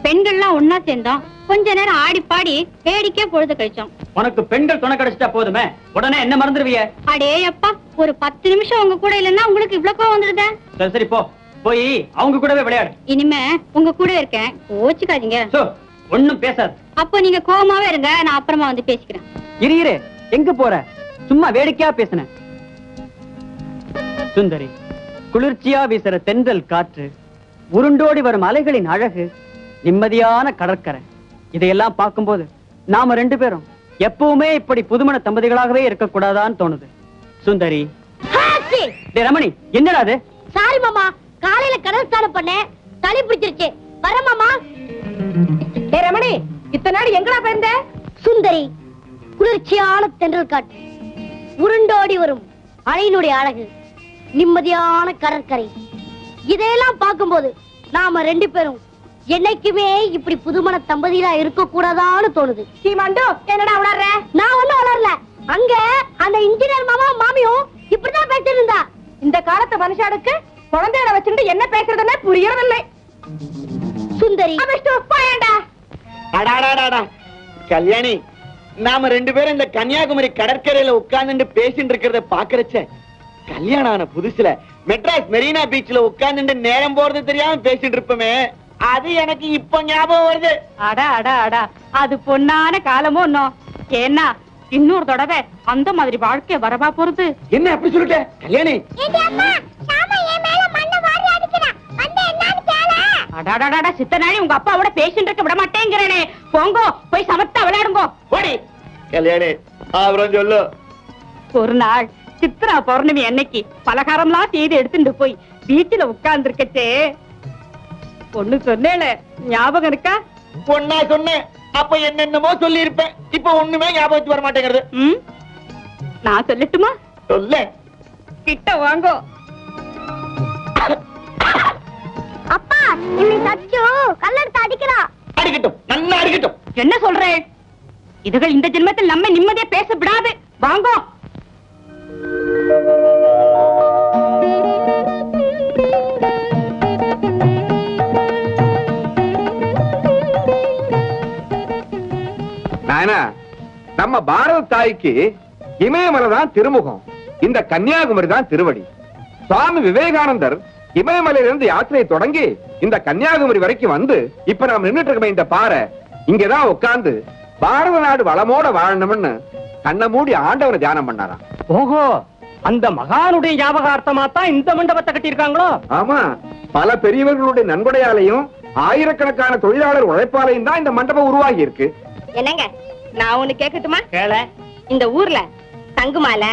பெண்கள்லாம் ஒன்னா சேர்ந்தோம். கொஞ்ச நேரம் ஆடி பாடி வேடிக்கை பொழுது கழிச்சோம். உனக்கு பெண்கள் துணை கிடைச்சிட்டா போதுமே, உடனே என்ன மறந்துடுவிய? அடே அப்பா, ஒரு 10 நிமிஷம் உங்க கூட இல்லன்னா உங்களுக்கு இவ்வளவு கோவம் வந்துடுதே. சரி சரி போ, போய் அவங்க கூடவே விளையாடு. இனிமே உங்க கூட இருக்கேன், கோச்சுக்காதீங்க. ஒண்ணும் பேசாது. அப்போ நீங்க கோவமாவே இருங்க, நான் அப்புறமா வந்து பேசிக்கிறேன். இரு, எங்க போற? சும்மா வேடிக்கையா பேசுனேன். சுந்தரி, குளிர்ச்சியா வீசுற தென்றல் காற்று, உருண்டோடி வரும் அலைகளின் அழகு, நிம்மதியான கடற்கரை, இதையெல்லாம் பார்க்கும்போது நாம 2 பேரும் எப்பவுமே இப்படி புதுமண தம்பதிகளாகவே இருக்க கூடாதான்னு தோணுது. சுந்தரி. ரமணி, என்னடா அது? சாரி மாமா, காலையில கடல் ஸ்நானம் பண்ணேன், சளி பிடிச்சிருச்சு. வர மாமா. ரமணி, இத்தனை நாள் எங்கடா போயிருந்த? சுந்தரி, குளிர்ச்சியான தென்றல் காற்று, உருண்டோடி வரும் அலையினுடைய அழகு, நிம்மதியான கடற்கரை, இதையெல்லாம் பார்க்கும்போது நாம 2 பேரும் என்னைக்குமே இப்படி புதுமண தம்பதியா இருக்க கூடாதான்னு தோணுது. சீமாண்டு, என்னடா உளர்ற? நான் ஒண்ணும் வளரல. அங்க அந்த இன்ஜினியர் மாமா மாமியும் இப்படிதான் பேசிட்டு இருந்தா. இந்த காலத்து மனுஷாளுக்கு குழந்தையோட வச்சுட்டு என்ன பேசுறதுன்னு புரியறதில்லை. சுந்தரி, கல்யாணி, நாம 2 பேரும் இந்த கன்னியாகுமரி கடற்கரையில உட்கார்ந்து பேசிட்டு இருக்கிறத பாக்குறச்ச, கல்யாணம் ஆன புதுசுல மெட்ராஸ் மெரினா பீச்ல உட்கார்ந்து நேரம் போறது தெரியாம பேசிட்டு இருப்போமே, அது எனக்கு இப்ப ஞாபகம் வருது. அடா அடா அடா, அது பொன்னான காலமோ இன்னும். ஏன்னா இன்னொரு தடவை அந்த மாதிரி வாழ்க்கை வரவா போறது. என்ன அப்படி சொல்லிட்ட கல்யாணி? அடாடாடா, சித்தனாடி உங்க அப்பாவோட பேசிட்டு இருக்க விட மாட்டேங்கிறனே. போங்கோ, போய் சமத்தா விளையாடுங்கோ. ஓடி கல்யாணி, அப்புறம் சொல்லு. ஒரு நாள் சித்ரா பௌர்ணமி அன்னைக்கு பலகாரம்லாம் செய்து எடுத்துட்டு போய் வீட்டுல உட்கார்ந்து இருக்கச்சே பொண்ணு சொன்னேல, ஞாபகம் இருக்கா? பொண்ணா சொன்னேன், அப்ப என்னென்னமோ சொல்லி இருப்பேன். இப்ப ஒண்ணுமே ஞாபகத்துக்கு வர மாட்டேங்கிறது. நான் சொல்லட்டுமா? சொல்ல. கிட்ட வாங்கோ. அப்பா, என்னை சச்சு கல்லெடுத்து அடிக்கிறா. அடிக்கட்டும், நல்லா அடிக்கட்டும். என்ன சொல்றேன்? இதுகள் இந்த ஜென்மத்தில் நம்ம நிம்மதியா பேச விடாது. வாங்கோ. நாயனா, நம்ம பாரத தாய்க்கு இமயமலை தான் திருமுகம், இந்த கன்னியாகுமரி தான் திருவடி. சுவாமி விவேகானந்தர் இமயமலையிலிருந்து யாத்திரையை தொடங்கி இந்த கன்னியாகுமரி வரைக்கும் வந்து இப்ப நாம் நின்றுட்டு இருக்கோம் இந்த பாறை, இங்கதான் உட்கார்ந்து பாரத நாடு வளமோட வாழணும்னு கண்ணை மூடி ஆண்டவனை தியானம் பண்ணாராம். ஓஹோ, அந்த மகானுடைய ஞாபகார்த்தமா தான் இந்த மண்டபத்தை கட்டியிருக்காங்களோ? ஆமா, பல பெரியவர்களுடைய நன்கொடையாலையும் ஆயிரக்கணக்கான தொழிலாளர் உழைப்பாலையும் தான் இந்த மண்டபம் உருவாகி இருக்கு. என்னங்க, நான் ஒண்ணு கேட்கட்டுமா? கேள. இந்த ஊர்ல தங்குமால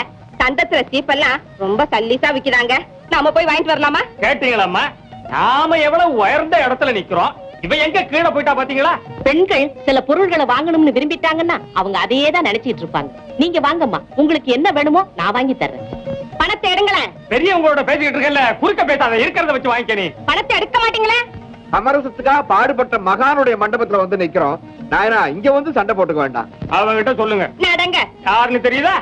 தந்தத்துல சீப்பெல்லாம் ரொம்ப சல்லீசா விக்கிறாங்க, நாம போய் வாங்கிட்டு வரலாமா? கேட்டீங்களா? நாம எவ்வளவு உயர்ந்த இடத்துல நிக்கிறோம், இவ எங்க கீழே போயிட்டா பாத்தீங்களா? பெண்கள் சில பொருள்களை வாங்கணும்னு விரும்பிட்டாங்கன்னா அவங்க அதையே தான் நினைச்சிட்டு இருப்பாங்க. நீங்க வாங்கம்மா, உங்களுக்கு என்ன வேணுமோ நான் வாங்கி தர்றேன். பணத்தை எடுங்களேன். பெரியவங்களோட பேசிக்கிட்டு இருக்கல, குறுக்க பேசாத, இருக்கிறத வச்சு வாங்கிக்க. நீ பணத்தை எடுக்க மாட்டீங்களா? சமரசத்துக்காக பாடுபட்ட மகானுடைய மண்டபத்துல வந்து நிக்கிறோம். நாயனா, இங்க வந்து சண்டை போட்டுக்க வேண்டாம். அவங்கிட்ட சொல்லுங்க. நடங்க. யாருன்னு தெரியுதா?